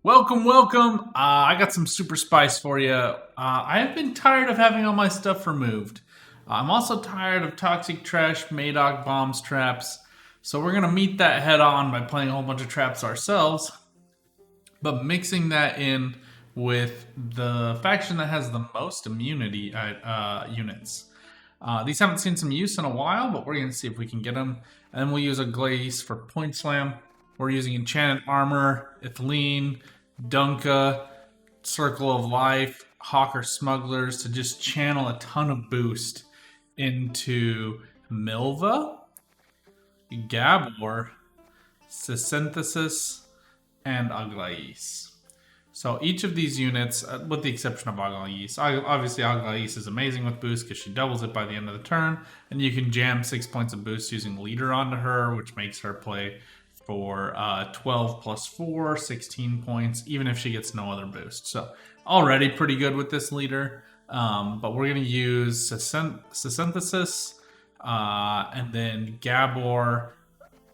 Welcome, welcome. I got some super spice for you. I have been tired of having all my stuff removed. I'm also tired of toxic trash, Madoc bombs, traps. So we're gonna meet that head on by playing a whole bunch of traps ourselves, but mixing that in with the faction that has the most immunity units. These haven't seen some use in a while, but we're gonna see if we can get them. And then we'll use a glaze for point slam. We're using enchanted armor, ethylene, Dunka, Circle of Life, Hawker Smugglers to just channel a ton of boost into Milva, Gabor, Synthesis, and Aglais. So each of these units, with the exception of Aglais, obviously Aglais is amazing with boost because she doubles it by the end of the turn, and you can jam 6 points of boost using leader onto her, which makes her play for 12 plus 4, 16 points, even if she gets no other boost. So already pretty good with this leader, but we're going to use Synthesis and then Gabor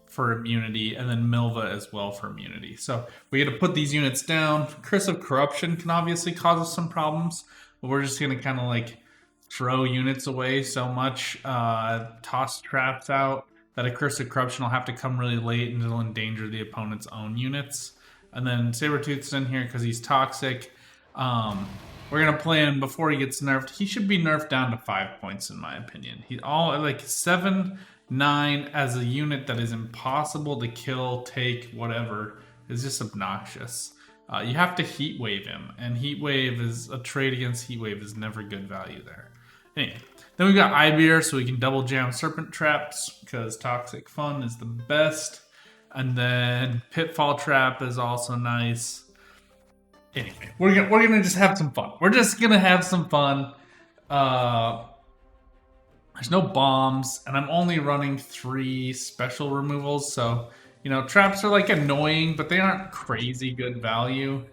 for immunity, and then Milva as well for immunity. So we got to put these units down. Curse of Corruption can obviously cause us some problems, but we're just going to kind of like throw units away so much, toss traps out, that a Curse of Corruption will have to come really late and it'll endanger the opponent's own units. And then Sabretooth's in here because he's toxic. We're going to play him before he gets nerfed. He should be nerfed down to 5 points in my opinion. He's all like 7, 9 as a unit that is impossible to kill, take, whatever, is just obnoxious. You have to Heat Wave him, and Heat Wave is a trade against Heat Wave is never good value there. Anyway, then we got Ibeer, so we can double jam Serpent Traps because Toxic Fun is the best. And then Pitfall Trap is also nice. Anyway, we're gonna just have some fun. We're just gonna have some fun. There's no bombs, and I'm only running 3 special removals, so you know traps are like annoying, but they aren't crazy good value.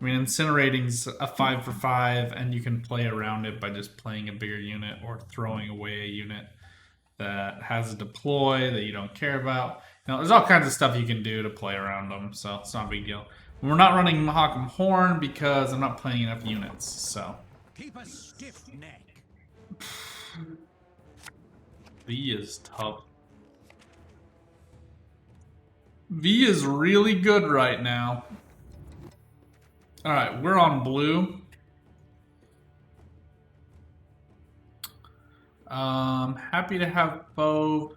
I mean, Incinerating's a 5 for 5, and you can play around it by just playing a bigger unit or throwing away a unit that has a deploy that you don't care about. You know, there's all kinds of stuff you can do to play around them, so it's not a big deal. We're not running Mahakam Horn because I'm not playing enough units, so. Keep a stiff neck. V is tough. V is really good right now. Alright, we're on blue. Happy to have both.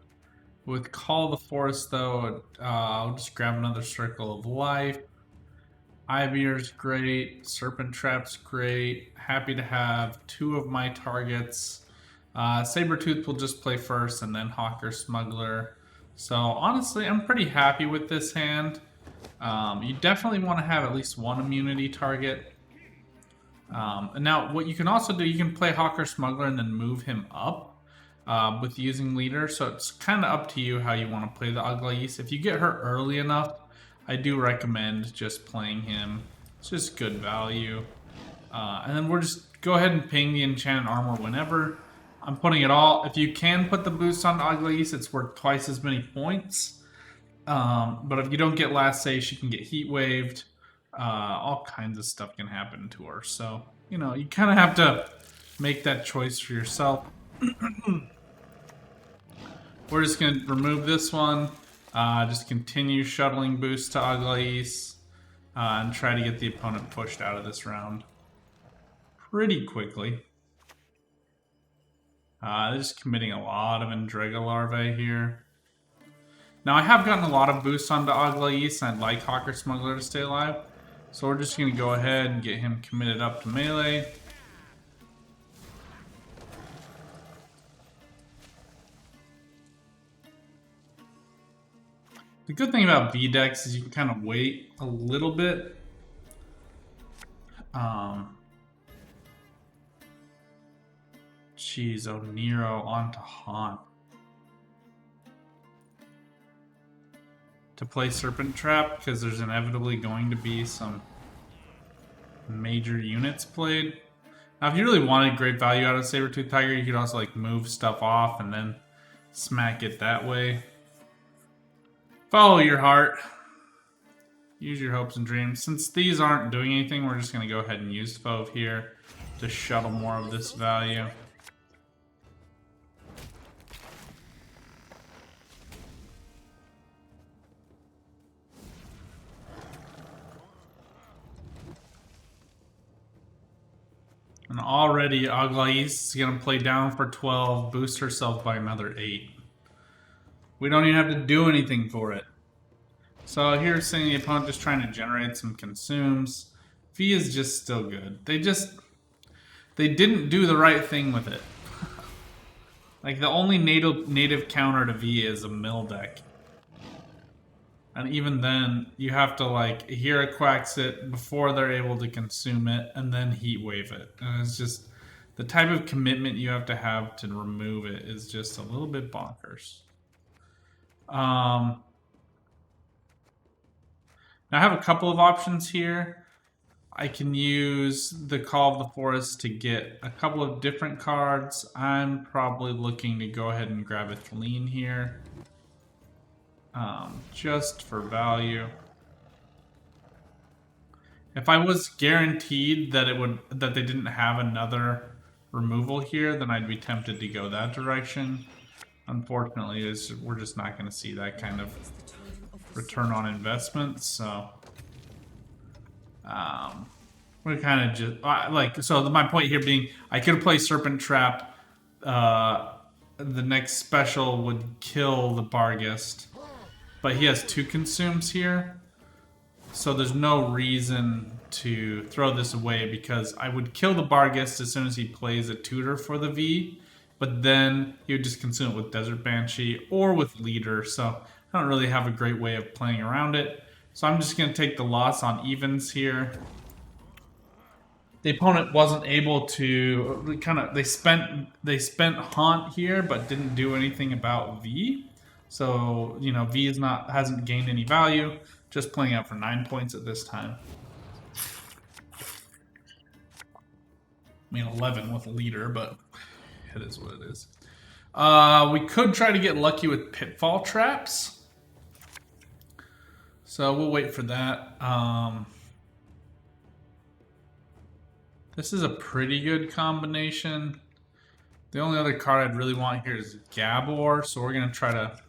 With Call the Forest, though, I'll just grab another Circle of Life. Ivy's great. Serpent Trap's great. Happy to have 2 of my targets. Sabretooth will just play first, and then Hawker Smuggler. So, honestly, I'm pretty happy with this hand. You definitely want to have at least 1 immunity target. And now, what you can also do, you can play Hawker Smuggler and then move him up with using leader. So it's kind of up to you how you want to play the Aglais. If you get her early enough, I do recommend just playing him. It's just good value. And then we're just go ahead and ping the enchanted armor whenever. I'm putting it all. If you can put the boost on Aglais, it's worth twice as many points. But if you don't get last say, she can get heat waved. All kinds of stuff can happen to her. So, you know, you kind of have to make that choice for yourself. We're just going to remove this one. Just continue shuttling boost to Aglais. And try to get the opponent pushed out of this round pretty quickly. They're just committing a lot of Endrega larvae here. Now, I have gotten a lot of boosts onto Aglais, and I'd like Hawker Smuggler to stay alive. So we're just going to go ahead and get him committed up to melee. The good thing about V-Decks is you can kind of wait a little bit. Jeez, Nero onto Haunt. To play Serpent Trap, because there's inevitably going to be some major units played. Now, if you really wanted great value out of Sabretooth Tiger, you could also like move stuff off and then smack it that way. Follow your heart. Use your hopes and dreams. Since these aren't doing anything, we're just going to go ahead and use Fove here to shuttle more of this value. And already Aglais is going to play down for 12, boost herself by another 8. We don't even have to do anything for it. So here's seeing the opponent just trying to generate some consumes. V is just still good. They didn't do the right thing with it. Like the only native counter to V is a mill deck. And even then, you have to like Hero Quacks it before they're able to consume it, and then Heat Wave it. And it's just the type of commitment you have to remove it is just a little bit bonkers. Now I have a couple of options here. I can use the Call of the Forest to get a couple of different cards. I'm probably looking to go ahead and grab a Tleen here. Just for value. If I was guaranteed that they didn't have another removal here, then I'd be tempted to go that direction. Unfortunately, we're just not going to see that kind of return on investment. So, we kind of just so. My point here being, I could play Serpent Trap. The next special would kill the Barghest. But he has 2 consumes here, so there's no reason to throw this away because I would kill the Barghest as soon as he plays a tutor for the V, but then he would just consume it with Desert Banshee or with Leader, so I don't really have a great way of playing around it. So I'm just going to take the loss on evens here. The opponent wasn't able to they spent Haunt here, but didn't do anything about V. So, you know, V hasn't gained any value, just playing out for 9 points at this time. I mean, 11 with a Leader, but it is what it is. We could try to get lucky with Pitfall Traps. So we'll wait for that. This is a pretty good combination. The only other card I'd really want here is Gabor, so we're going to try to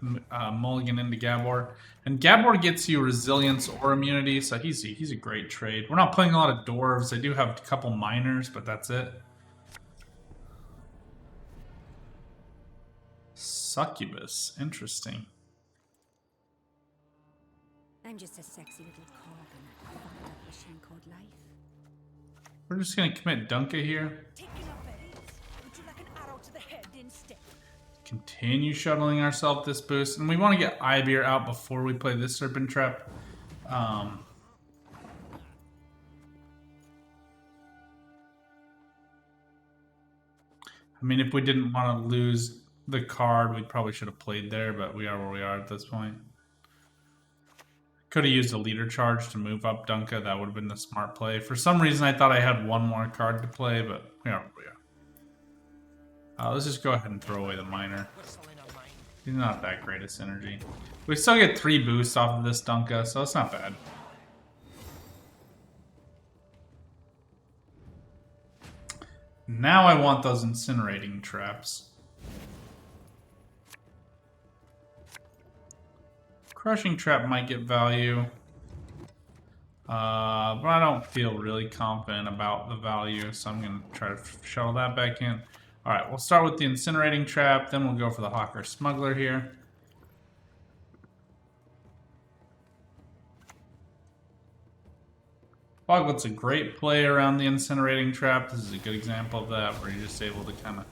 mulligan into Gabor. And Gabor gets you Resilience or Immunity, so he's a great trade. We're not playing a lot of Dwarves. I do have a couple Miners, but that's it. Succubus, interesting. I'm just a sexy little cog in that fucked up machine called life. We're just going to commit Dunka here. Continue shuttling ourselves this boost. And we want to get Ibeer out before we play this Serpent Trap. I mean, if we didn't want to lose the card, we probably should have played there, but we are where we are at this point. Could have used a Leader Charge to move up Dunka. That would have been the smart play. For some reason, I thought I had one more card to play, but we are where we are. Let's just go ahead and throw away the Miner. He's not that great a synergy. We still get 3 boosts off of this Dunka, so it's not bad. Now I want those incinerating traps. Crushing Trap might get value. But I don't feel really confident about the value, so I'm going to try to shuttle that back in. Alright, we'll start with the Incinerating Trap, then we'll go for the Hawker Smuggler here. Foglet's a great play around the Incinerating Trap. This is a good example of that, where you're just able to kind of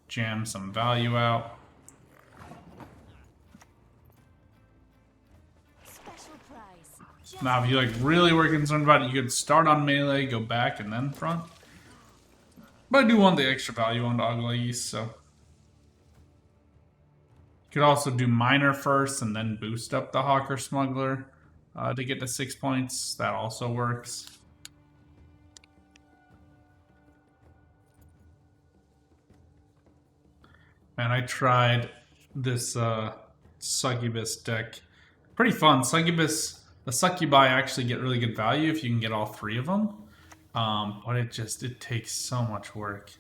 jam some value out. Now, if you really were concerned about it, you could start on melee, go back, and then front. But I do want the extra value on Aglais, so. You could also do Miner first and then boost up the Hawker Smuggler to get to 6 points. That also works. Man, I tried this Succubus deck. Pretty fun. Succubus The succubi actually get really good value if you can get all 3 of them. But it takes so much work.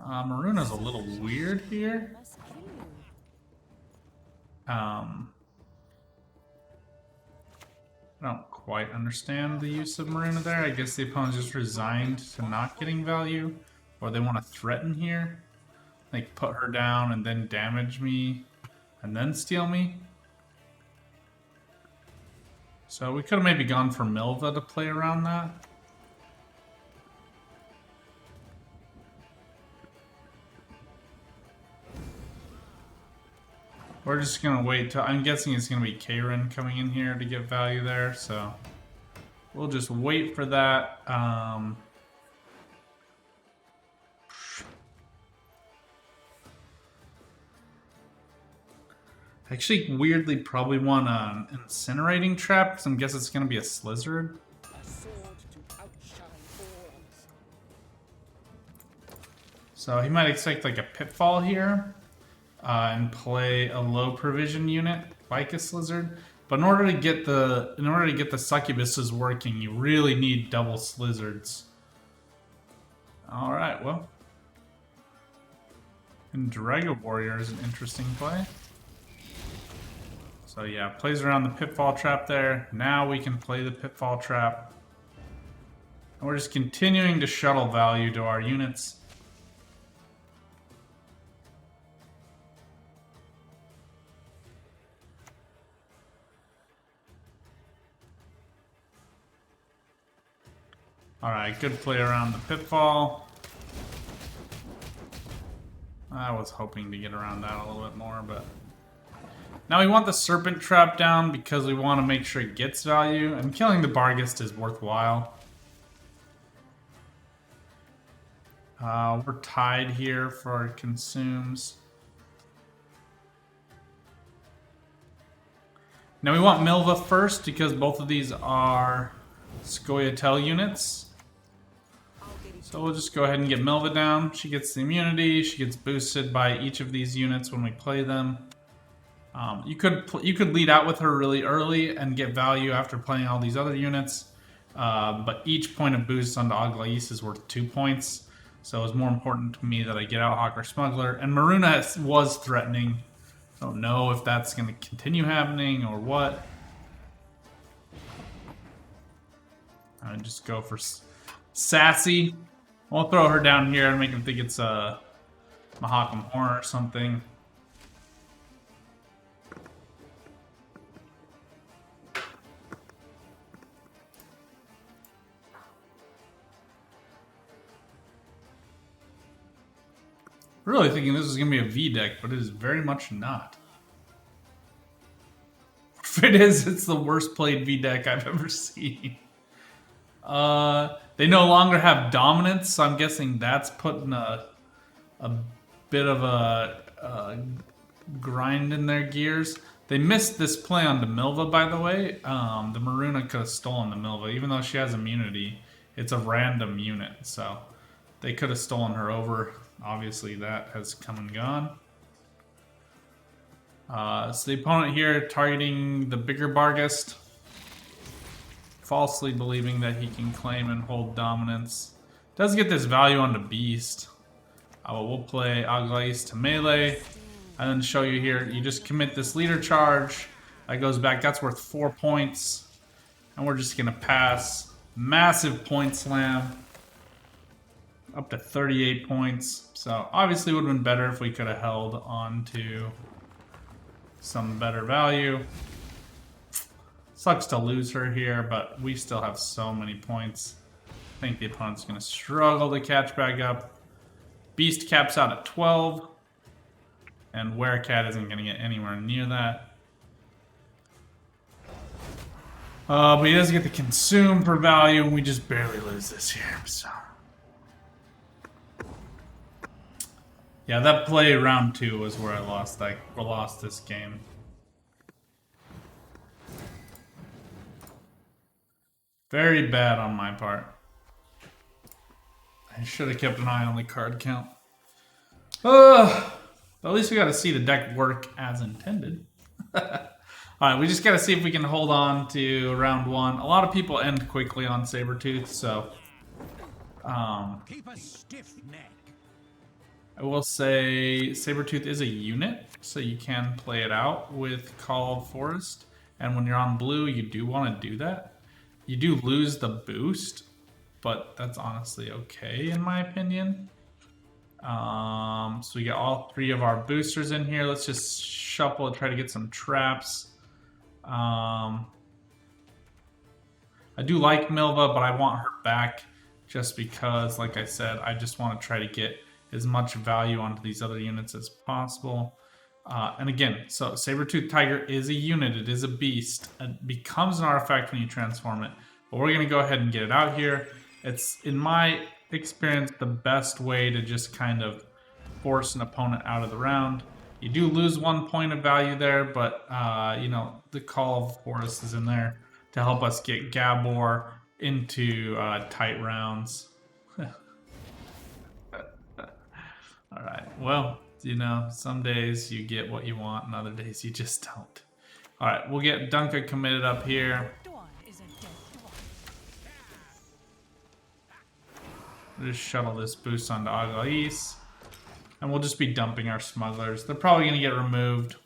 Maruna's a little weird here. Must kill you. I don't quite understand the use of Maruna there. I guess the opponent just resigned to not getting value. Or they want to threaten here. Like put her down and then damage me. And then steal me. So we could have maybe gone for Milva to play around that. We're just gonna wait till, I'm guessing it's gonna be Karen coming in here to get value there, so we'll just wait for that. Actually, weirdly, probably want an incinerating trap, because I guess it's gonna be a Slizzard. A sword to outshine all others. So he might expect like a Pitfall here. And play a low provision unit like a Slizzard. But in order to get the succubuses working, you really need double Slizzards. All right, well, and Drago Warrior is an interesting play. So yeah, plays around the Pitfall Trap there. Now we can play the Pitfall Trap, and we're just continuing to shuttle value to our units. Alright, good play around the Pitfall. I was hoping to get around that a little bit more, but... Now we want the Serpent Trap down because we want to make sure it gets value, and killing the Barghest is worthwhile. We're tied here for consumes. Now we want Milva first because both of these are Scoia'tael units. So we'll just go ahead and get Milva down. She gets the immunity. She gets boosted by each of these units when we play them. You could lead out with her really early and get value after playing all these other units. But each point of boost onto Aglais is worth 2 points. So it's more important to me that I get out Hawker Smuggler. And Maruna was threatening. I don't know if that's going to continue happening or what. I just go for Sassy. I'll throw her down here and make him think it's a Mahakam Horror or something. Really thinking this is going to be a V deck, but it is very much not. If it is, it's the worst played V deck I've ever seen. They no longer have dominance, so I'm guessing that's putting a bit of a grind in their gears. They missed this play on the Milva, by the way. The Maruna could have stolen the Milva, even though she has immunity. It's a random unit, so they could have stolen her over. Obviously, that has come and gone. So the opponent here targeting the bigger Barghest, falsely believing that he can claim and hold dominance. Does get this value onto Beast. But we'll play Aglais to melee. And then show you here, you just commit this leader charge. That goes back, that's worth 4 points. And we're just gonna pass. Massive point slam. Up to 38 points. So obviously it would have been better if we could have held on to some better value. Sucks to lose her here, but we still have so many points. I think the opponent's going to struggle to catch back up. Beast caps out at 12. And Werecat isn't going to get anywhere near that. But he does get the consume for value, and we just barely lose this here. So. Yeah, that play round 2 was where I lost this game. Very bad on my part. I should have kept an eye on the card count. But at least we got to see the deck work as intended. All right, we just got to see if we can hold on to round 1. A lot of people end quickly on Sabretooth, so Keep a stiff neck. I will say Sabretooth is a unit, so you can play it out with Call of Forest. And when you're on blue, you do want to do that. You do lose the boost, but that's honestly okay in my opinion. So we got all 3 of our boosters in here. Let's just shuffle and try to get some traps. I do like Milva, but I want her back just because, like I said, I just want to try to get as much value onto these other units as possible. And again, so Sabretooth Tiger is a unit, it is a beast. It becomes an artifact when you transform it. But we're going to go ahead and get it out here. It's, in my experience, the best way to just kind of force an opponent out of the round. You do lose 1 point of value there, but, you know, the Call of Forest is in there to help us get Gabor into tight rounds. Alright, well, you know, some days you get what you want and other days you just don't. Alright, we'll get Dunka committed up here. We'll just shuttle this boost onto Aglais. And we'll just be dumping our smugglers. They're probably going to get removed.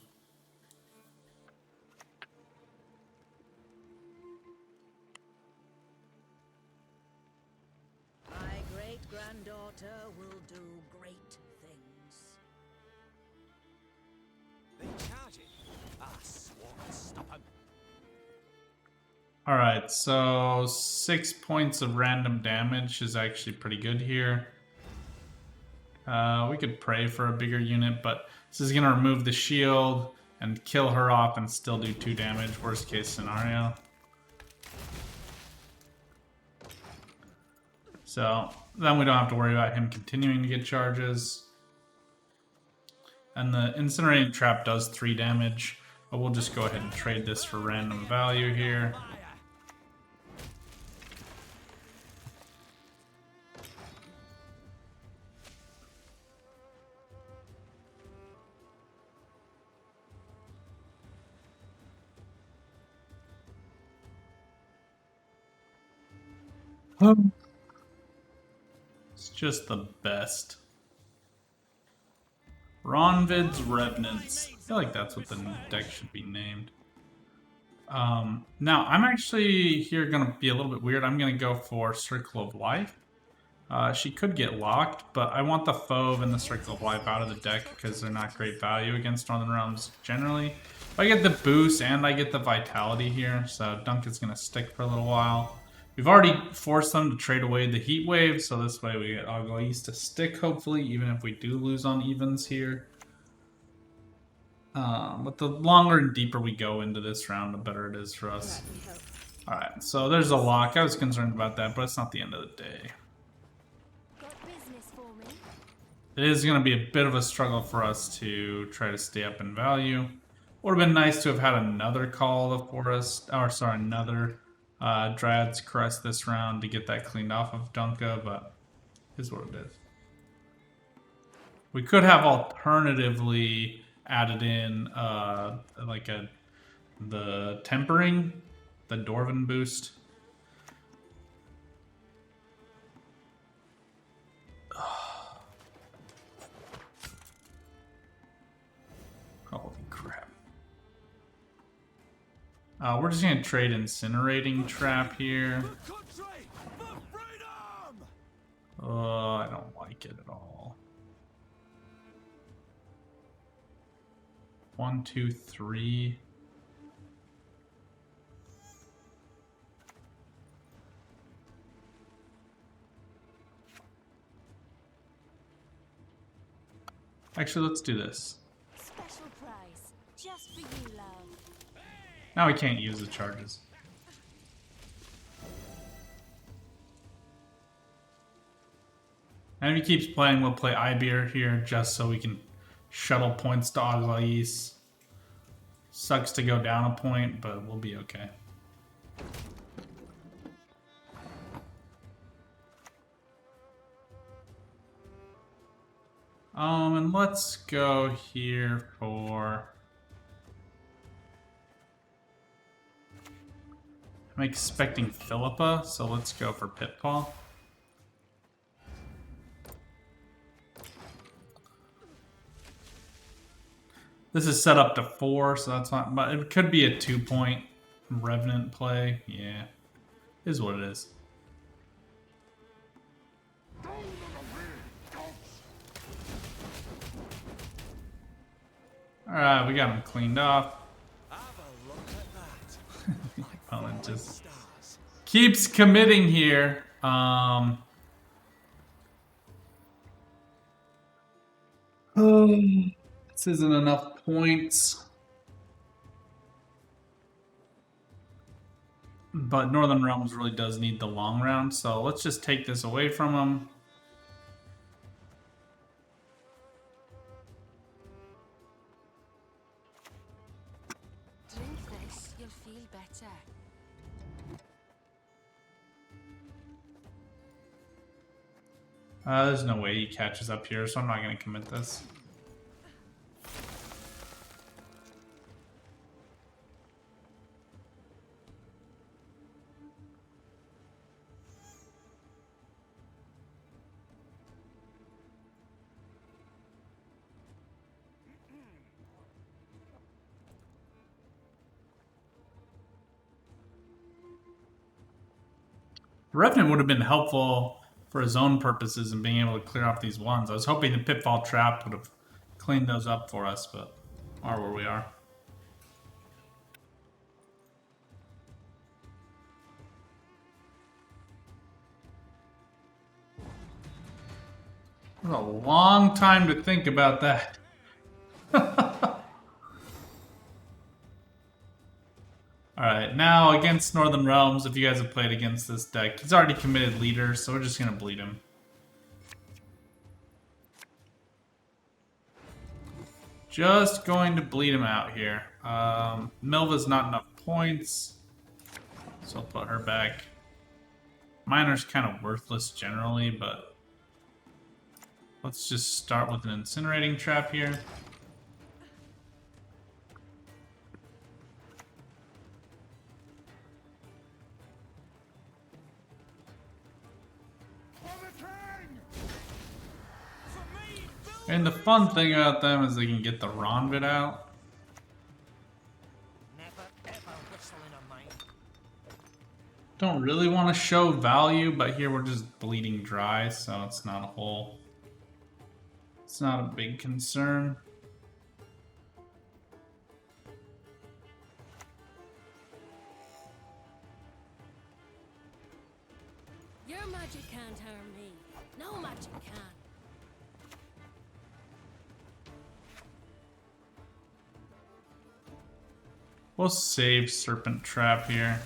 My great-granddaughter will do great things. They charge it. I swore I'd stop 'em. Alright, so 6 points of random damage is actually pretty good here. We could pray for a bigger unit, but this is going to remove the shield and kill her off and still do 2 damage, worst case scenario. So then we don't have to worry about him continuing to get charges. And the incinerating trap does 3 damage, but we'll just go ahead and trade this for random value here. It's just the best. Ronvid's Revenants. I feel like that's what the deck should be named. Now, I'm actually here going to be a little bit weird. I'm going to go for Circle of Life. She could get locked, but I want the Fauve and the Circle of Life out of the deck because they're not great value against Northern Realms generally. But I get the boost and I get the Vitality here, so Duncan's going to stick for a little while. We've already forced them to trade away the Heat Wave, so this way we get Aglais to stick, hopefully, even if we do lose on evens here. But the longer and deeper we go into this round, the better it is for us. Alright, so there's a lock. I was concerned about that, but it's not the end of the day. It is going to be a bit of a struggle for us to try to stay up in value. Would have been nice to have had another Call of Forest, or sorry, another Dryad's Crest this round to get that cleaned off of Dunka, but is what it is. We could have alternatively added in like the Tempering, the Dwarven boost. Holy crap. We're just going to trade Incinerating Trap here. I don't like it at all. 1, 2, 3. Actually, let's do this. Special price, just for you, love. Now we can't use the charges. And if he keeps playing, we'll play Ibeer here just so we can shuttle points to Aglais. Sucks to go down a point, but we'll be okay. And let's go here for I'm expecting Philippa, so let's go for Pitfall. This is set up to 4, so that's not... But it could be a 2-point Revenant play. Yeah. Is what it is. Alright, we got him cleaned off. Have a look at that. The opponent just Stars. keeps committing here. This isn't enough points. But Northern Realms really does need the long round, so let's just take this away from him. Drink this, you'll feel better. There's no way he catches up here, so I'm not going to commit this. Revenant would have been helpful for his own purposes and being able to clear off these ones. I was hoping the Pitfall Trap would have cleaned those up for us, but are where we are. It was a long time to think about that. Alright, now against Northern Realms, if you guys have played against this deck, he's already committed leader, so we're just going to bleed him. Just going to bleed him out here. Milva's not enough points, so I'll put her back. Miner's kind of worthless generally, but let's just start with an incinerating trap here. And the fun thing about them is they can get the Ronvid out. Never ever whistle in a mine. Don't really want to show value, but here we're just bleeding dry, so it's not a whole... It's not a big concern. Your magic can't harm me. No magic can. We'll save Serpent Trap here.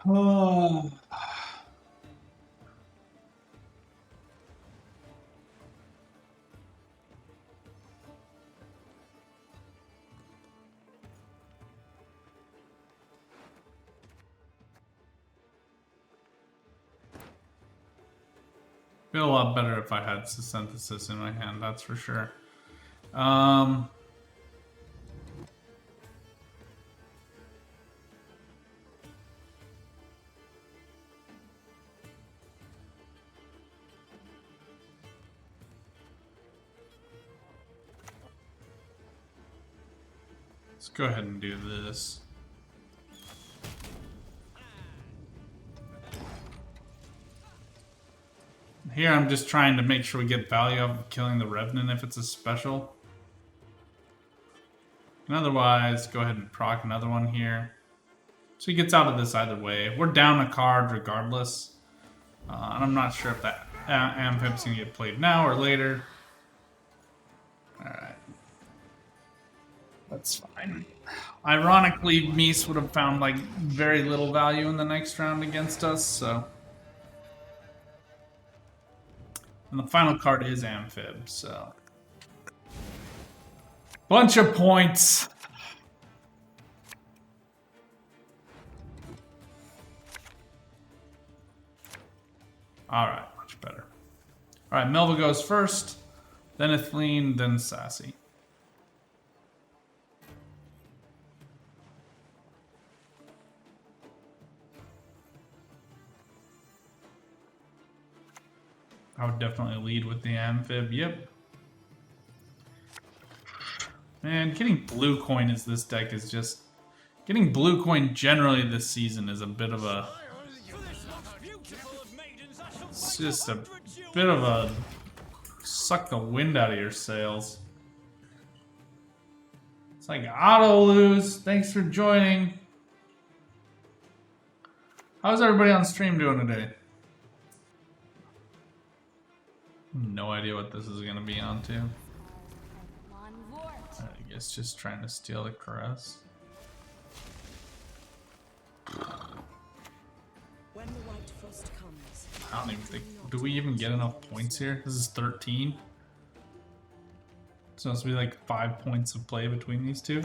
Oh. Feel a lot better if I had Synthesis in my hand, that's for sure. Let's go ahead and do this. Here I'm just trying to make sure we get value out of killing the Revenant if it's a special. And otherwise, go ahead and proc another one here. So he gets out of this either way. We're down a card regardless. And I'm not sure if that Amphib's going to get played now or later. Alright. That's fine. Ironically, Mies would have found like very little value in the next round against us, so... And the final card is Amphib, so... Bunch of points! Alright, much better. Alright, Melva goes first, then Athleen, then Sassy. I would definitely lead with the Amphib, yep. Man, getting blue coin as this deck is just... Getting blue coin generally this season is a bit of a... It's just a bit of a... Suck the wind out of your sails. It's like auto lose. Thanks for joining. How's everybody on stream doing today? No idea what this is gonna be on to. I guess just trying to steal the caress. When the white frost comes, I don't even think. Do we even get enough points here? This is 13. So it's supposed to be like 5 points of play between these two.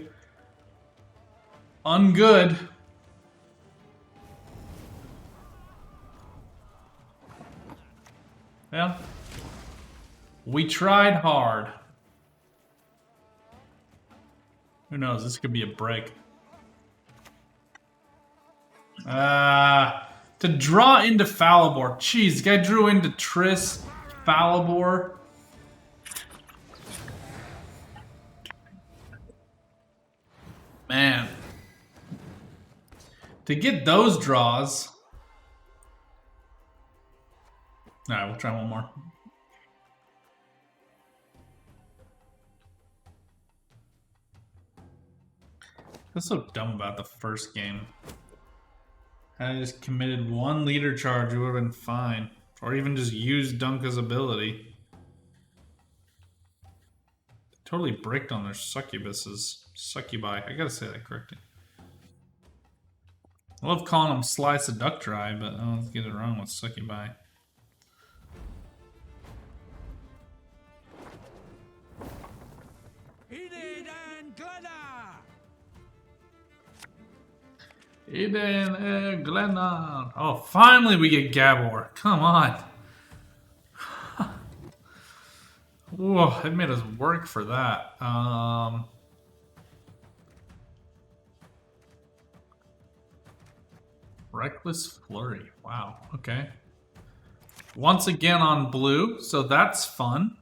Ungood. Well, we tried hard. Who knows? This could be a break. To draw into Falibor. Jeez, this guy drew into Triss, Falibor. Man. To get those draws. Alright, we'll try one more. That's so dumb about the first game. I just committed one leader charge, it would have been fine. Or even just used Dunka's ability. Totally bricked on their succubuses. Succubi. I gotta say that correctly. I love calling them Sly Seductori, but I don't get it wrong with succubi. Eden Glenna. Oh, finally we get Gabor. Come on. Whoa, it made us work for that. Reckless Flurry. Wow, okay. Once again on blue, so that's fun.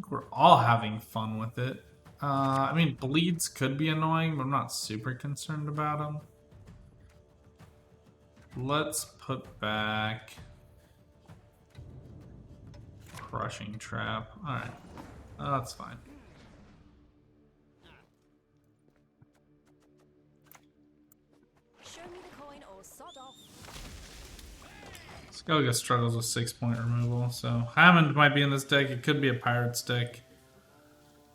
We're all having fun with it. I mean, bleeds could be annoying, but I'm not super concerned about them. Let's put back Crushing Trap. Alright, that's fine. Show me the coin or sod off. Scoia'tael struggles with 6-point removal, so Hammond might be in this deck. It could be a Pirate's deck.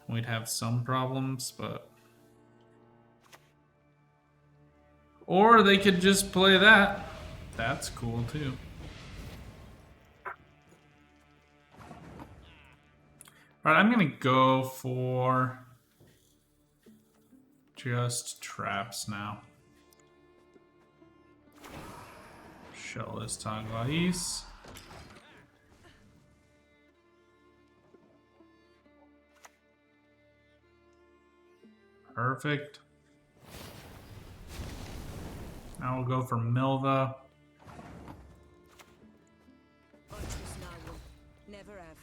We'd have some problems, but... Or they could just play that. That's cool, too. Alright, I'm gonna go for... just traps now. Shell this Taglais. Perfect. Now we'll go for Milva. never have.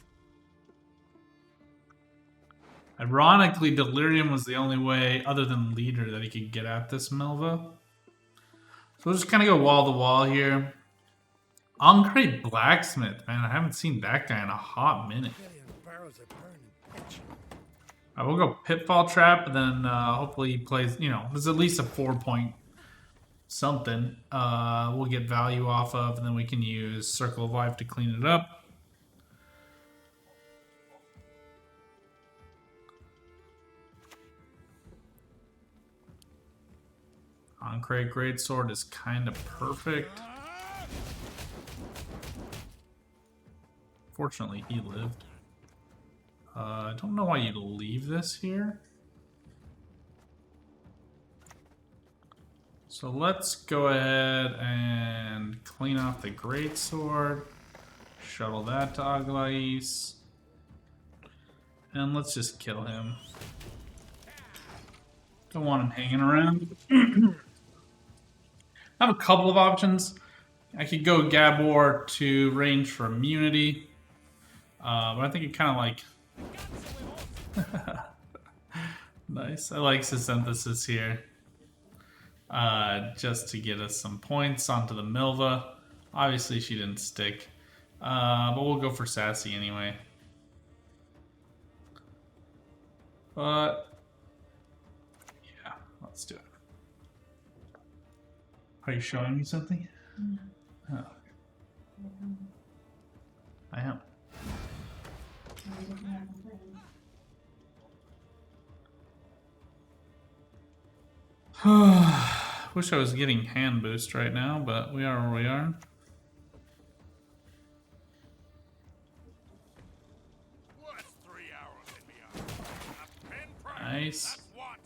Ironically, Delirium was the only way, other than Leader, that he could get at this Milva. So we'll just kind of go wall to wall here. Encrate Blacksmith, man. I haven't seen that guy in a hot minute. I will go Pitfall Trap, and then hopefully he plays, you know, there's at least a 4-point something we'll get value off of, and then we can use Circle of Life to clean it up. Encrate Greatsword is kind of perfect. Fortunately, he lived. I don't know why you'd leave this here. So let's go ahead and clean off the greatsword. Shuttle that to Aglais. And let's just kill him. Don't want him hanging around. I have a couple of options. I could go Gabor to range for immunity. But I think it kind of like... Nice. I like the synthesis here. Just to get us some points onto the Milva. Obviously she didn't stick. But we'll go for Sassy anyway. But... yeah, let's do it. Are you showing me something? Oh. I am. Wish I was getting hand boost right now, but we are where we are. What's 3 hours in me eye? A pen price, Nice. that's what.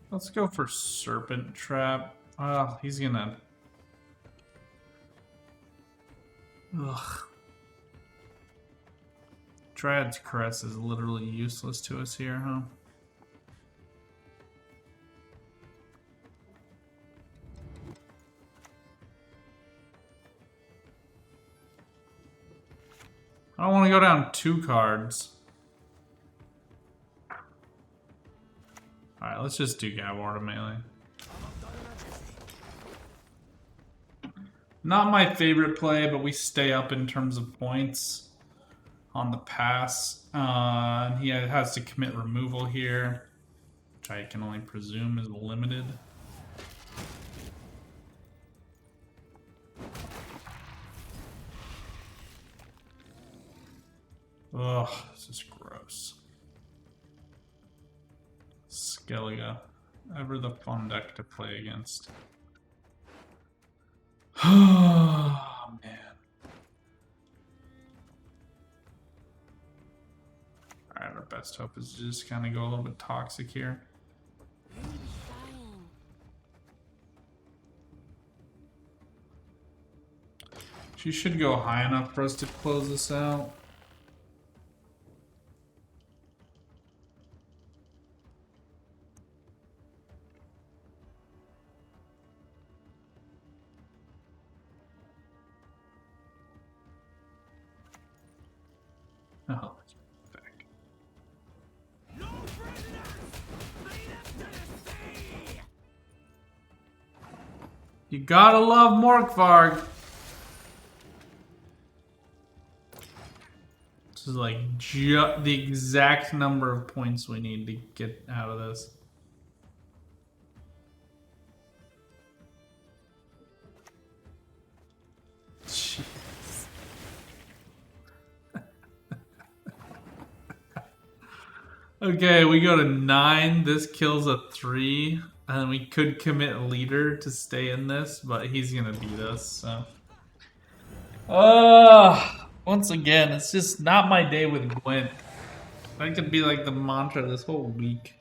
Let's go for Serpent Trap. Oh, he's gonna... ugh. Dryad's Caress is literally useless to us here, huh? I don't want to go down 2 cards. Alright, let's just do Gabor to melee. Not my favorite play, but we stay up in terms of points on the pass. He has to commit removal here, which I can only presume is limited. Ugh, this is gross. Scoia'tael, ever the fun deck to play against. Oh, man. Alright, our best hope is to just kind of go a little bit toxic here. You'll be fine. She should go high enough for us to close this out. Oh, back. No prisoners! Lead us to the sea! You gotta love Morkvarg. This is like the exact number of points we need to get out of this. Jeez. Okay, we go to 9. This kills a 3. And we could commit leader to stay in this, but he's gonna beat us, so. Once again, it's just not my day with Gwent. That could be like the mantra this whole week.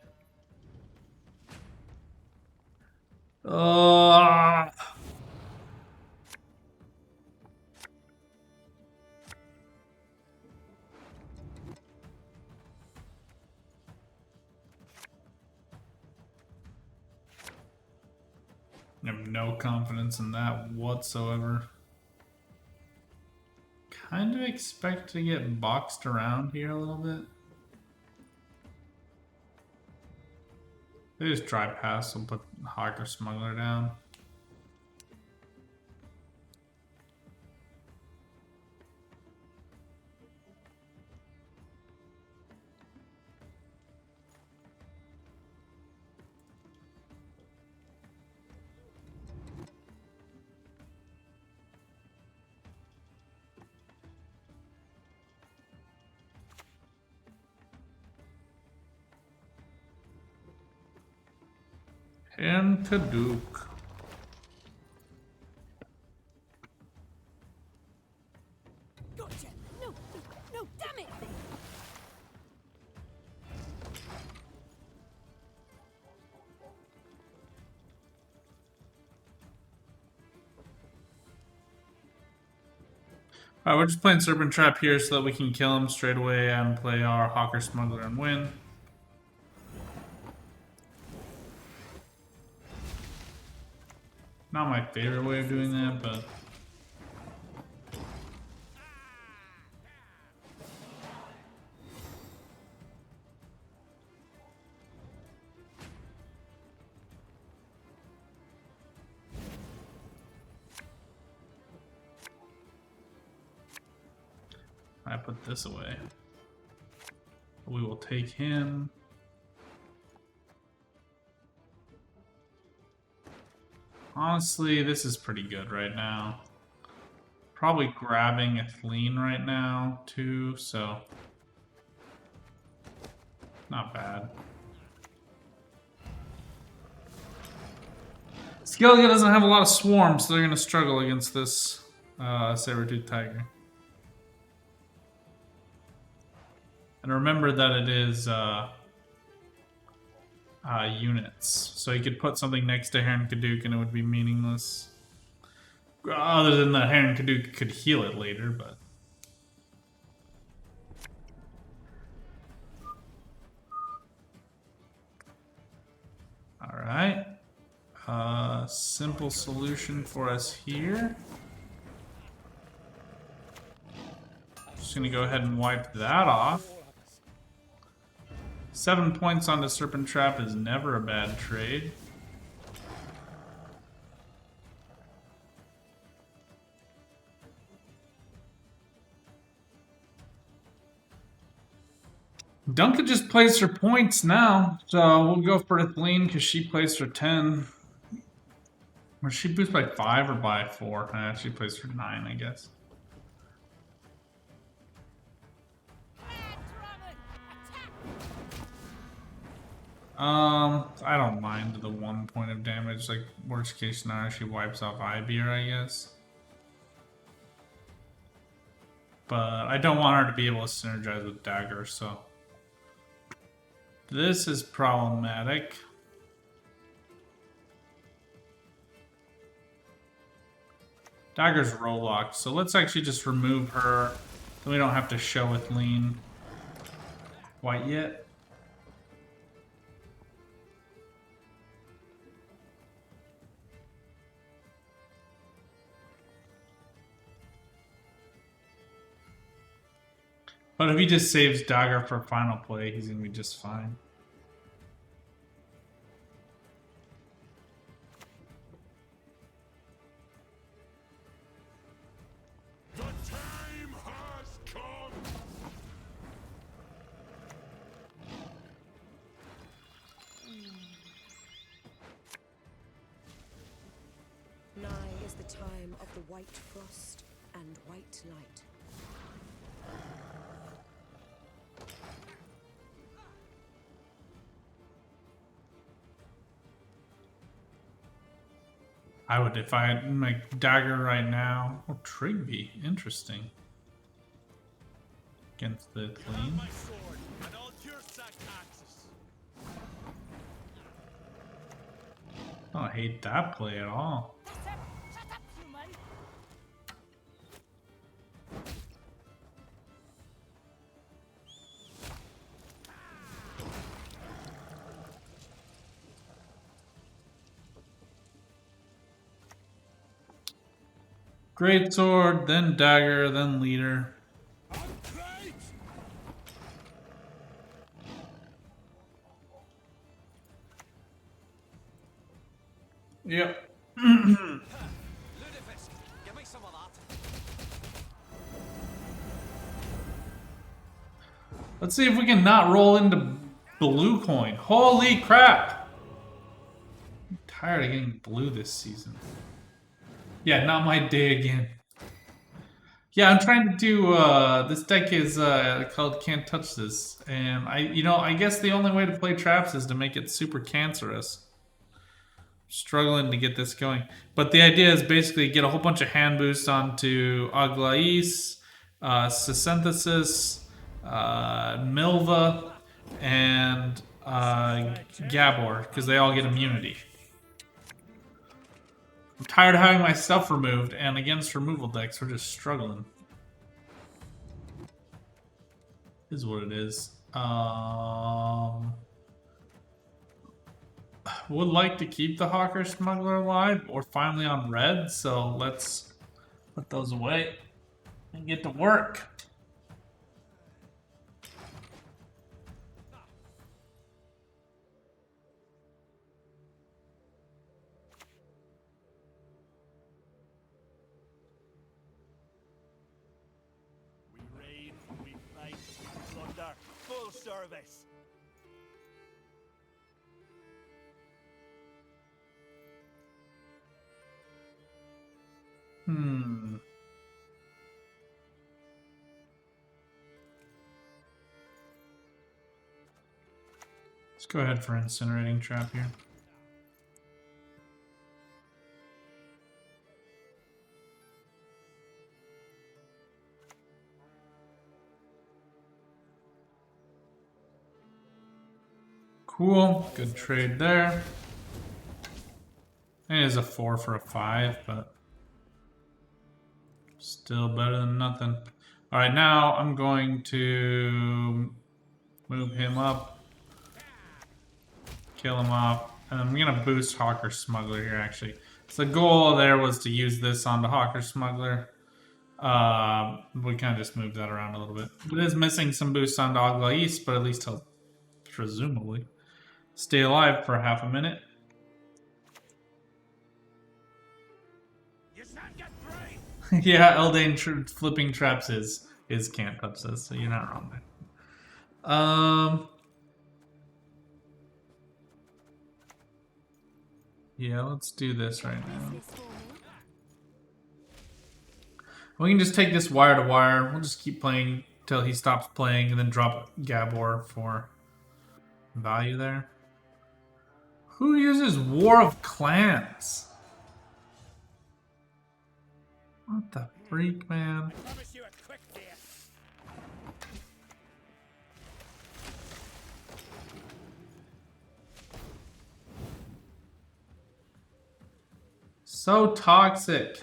I have no confidence in that whatsoever. Kind of expect to get boxed around here a little bit. They just try pass, we'll put Hawk or Smuggler down. And Kaduk. No, damn it! Alright, we're just playing Serpent Trap here so that we can kill him straight away and play our Hawker Smuggler and win. Not my favorite way of doing that, but... I put this away. We will take him. Honestly, this is pretty good right now. Probably grabbing Athleen right now, too, so... Not bad. Scoia'tael doesn't have a lot of swarms, so they're going to struggle against this saber-tooth tiger. And remember that it is units. So you could put something next to Heron Kaduk and it would be meaningless. Other than that Heron Kaduk could heal it later, but... Alright. Simple solution for us here. Just gonna go ahead and wipe that off. 7 points onto Serpent Trap is never a bad trade. Duncan just plays for points now, so we'll go for Athleen because she plays for 10. Or she boosts by 5 or by 4? She plays for 9, I guess. I don't mind the 1 point of damage. Like, worst case scenario, she wipes off Ibeer, I guess. But I don't want her to be able to synergize with Dagger, so... This is problematic. Dagger's roll locked, so let's actually just remove her. Then we don't have to show Athleen quite yet. But if he just saves Dagger for final play, he's gonna be just fine. The time has come. Nigh is the time of the white frost and white light. I would, if I had my Dagger right now. Oh, Trigby, interesting. Against the Athleen. My sword and all your sack axes. I don't hate that play at all. Shut up, human! Great sword, then dagger, then leader. Yep. Ludifisk, give me some of that. Let's see if we can not roll into blue coin. Holy crap! I'm tired of getting blue this season. Yeah, not my day again. Yeah, I'm trying to do, this deck is called Can't Touch This. And I guess the only way to play traps is to make it super cancerous. Struggling to get this going. But the idea is basically get a whole bunch of hand boosts onto Aglais, Synthesis, Milva, and Gabor, because they all get immunity. I'm tired of having my stuff removed, and against removal decks, we're just struggling. Is what it is. Would like to keep the Hawker Smuggler alive. We're finally on red, so let's put those away and get to work. We raid, we fight, plunder, full service. Let's go ahead for Incinerating Trap here. Cool, good trade there. It is a 4 for a 5, but still better than nothing. Alright, now I'm going to move him up, kill him off, and I'm going to boost Hawker Smuggler here actually. So the goal there was to use this onto Hawker Smuggler. We kind of just moved that around a little bit. It is missing some boosts onto Aglais, but at least he'll presumably stay alive for half a minute. You shan't get free. Yeah, Eldane flipping traps is can't touch this, so you're not wrong there. Yeah, let's do this right now. We can just take this wire to wire. We'll just keep playing till he stops playing, and then drop Gabor for value there. Who uses War of Clans? What the freak, man? Promise you a quick death. So toxic.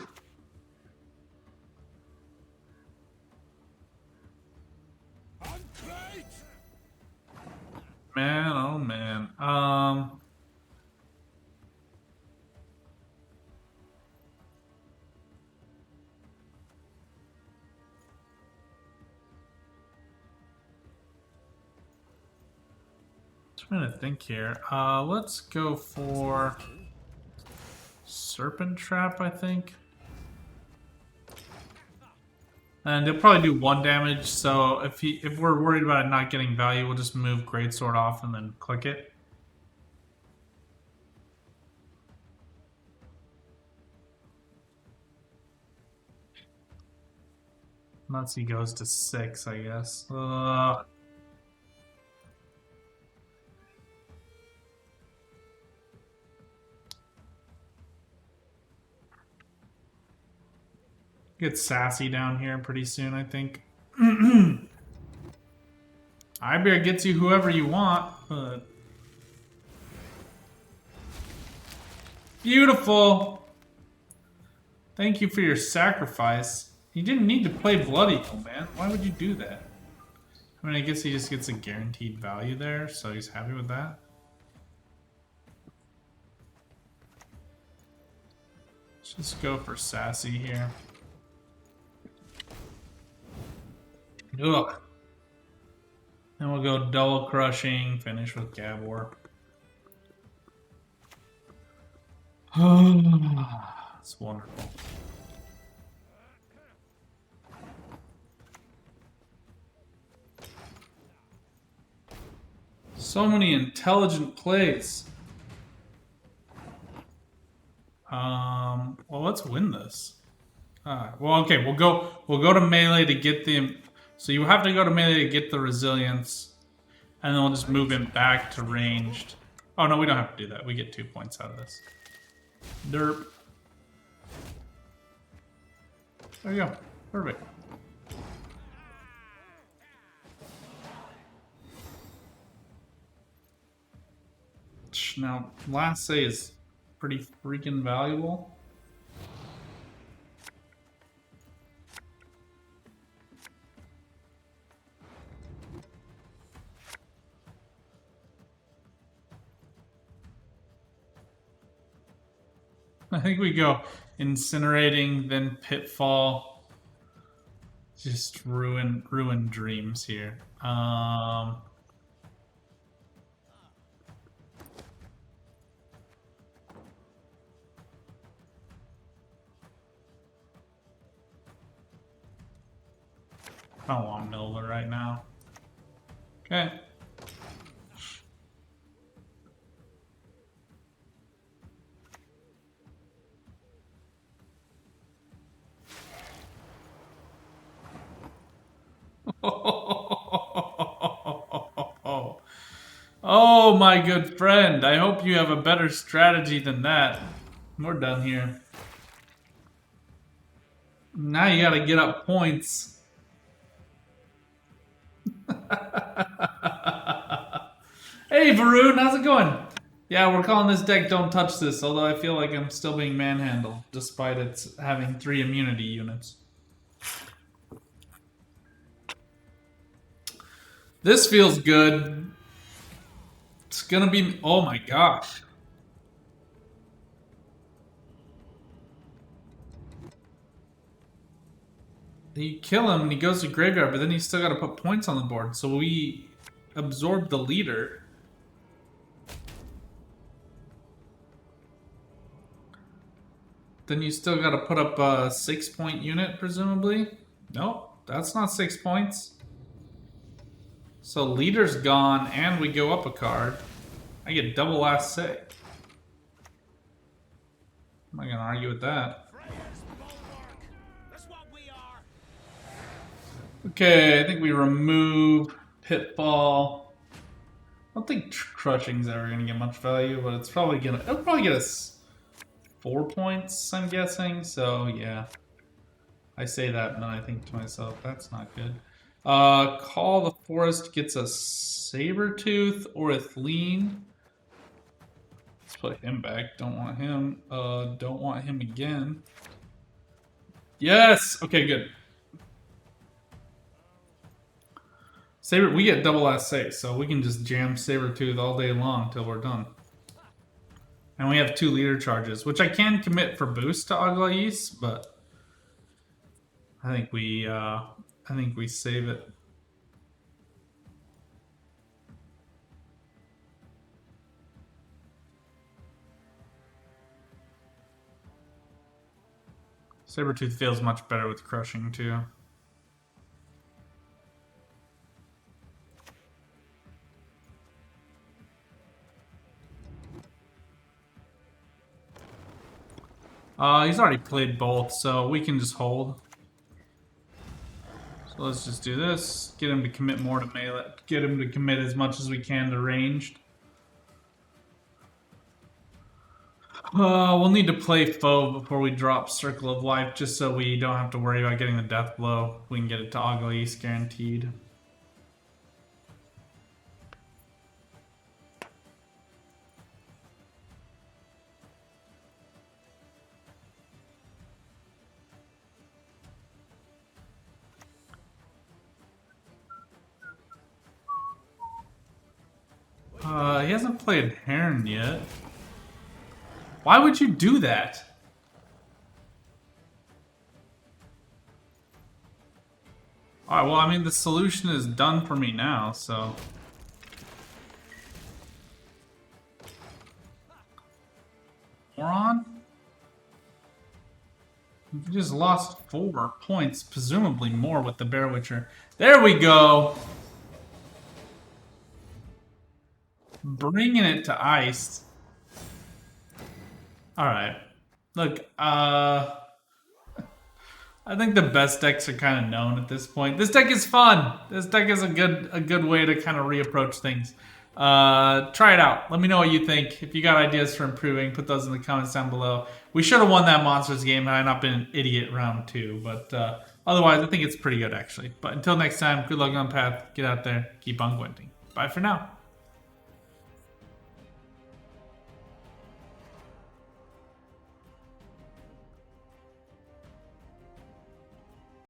Uncrate. Man, oh man. Trying to think here. Let's go for Serpent Trap, I think. And they'll probably do 1 damage, so if we're worried about it not getting value, we'll just move Greatsword off and then click it. Unless he goes to 6, I guess. Get sassy down here pretty soon, I think. Ibear gets you whoever you want, but... Beautiful! Thank you for your sacrifice. You didn't need to play Blood Eagle, man. Why would you do that? I mean, I guess he just gets a guaranteed value there, so he's happy with that. Let's just go for sassy here. Ugh. And we'll go double crushing, finish with Gabor. It's wonderful. So many intelligent plays. Well, let's win this. Well, okay, we'll go to melee to get the. So you have to go to melee to get the resilience, and then we'll just move him back to ranged. Oh no, we don't have to do that. We get 2 points out of this. Derp. There you go. Perfect. much. Now, last say is pretty freaking valuable. I think we go incinerating, then pitfall. Just ruin dreams here. I don't want Milner right now. Okay. Oh, my good friend. I hope you have a better strategy than that. We're done here. Now you gotta get up points. Hey, Varun, how's it going? Yeah, we're calling this deck Don't Touch This, although I feel like I'm still being manhandled, despite its having 3 immunity units. This feels good. It's gonna be... Oh my gosh. You kill him and he goes to graveyard, but then you still gotta put points on the board. So we absorb the leader. Then you still gotta put up a 6-point unit, presumably? Nope, that's not 6 points. So leader's gone, and we go up a card. I get double last say. I'm not gonna argue with that. Okay, I think we remove Pitfall. I don't think Crushing's ever gonna get much value, but it's probably gonna. It'll probably get us 4 points, I'm guessing. So yeah, I say that, and then I think to myself, that's not good. Call the Forest gets a Sabertooth or a Thleen. Let's put him back. Don't want him. Don't want him again. Yes! Okay, good. We get double last say, so we can just jam Sabertooth all day long till we're done. And we have 2 leader charges, which I can commit for boost to Aglais, but I think we save it. Sabertooth feels much better with Crushing too. He's already played both, so we can just hold. So let's just do this. Get him to commit more to melee. Get him to commit as much as we can to ranged. We'll need to play foe before we drop Circle of Life, just so we don't have to worry about getting the death blow. We can get it to Aglais guaranteed. He hasn't played Heron yet. Why would you do that? Alright, well, I mean, the solution is done for me now, so... Moron? You just lost 4 points, presumably more with the Bear Witcher. There we go! Bringing it to ice. Alright. Look, I think the best decks are kind of known at this point. This deck is fun. This deck is a good way to kind of reapproach things. Try it out. Let me know what you think. If you got ideas for improving, put those in the comments down below. We should have won that Monsters game had I not been an idiot round 2. But otherwise, I think it's pretty good, actually. But until next time, good luck on the path. Get out there. Keep on Gwenting. Bye for now.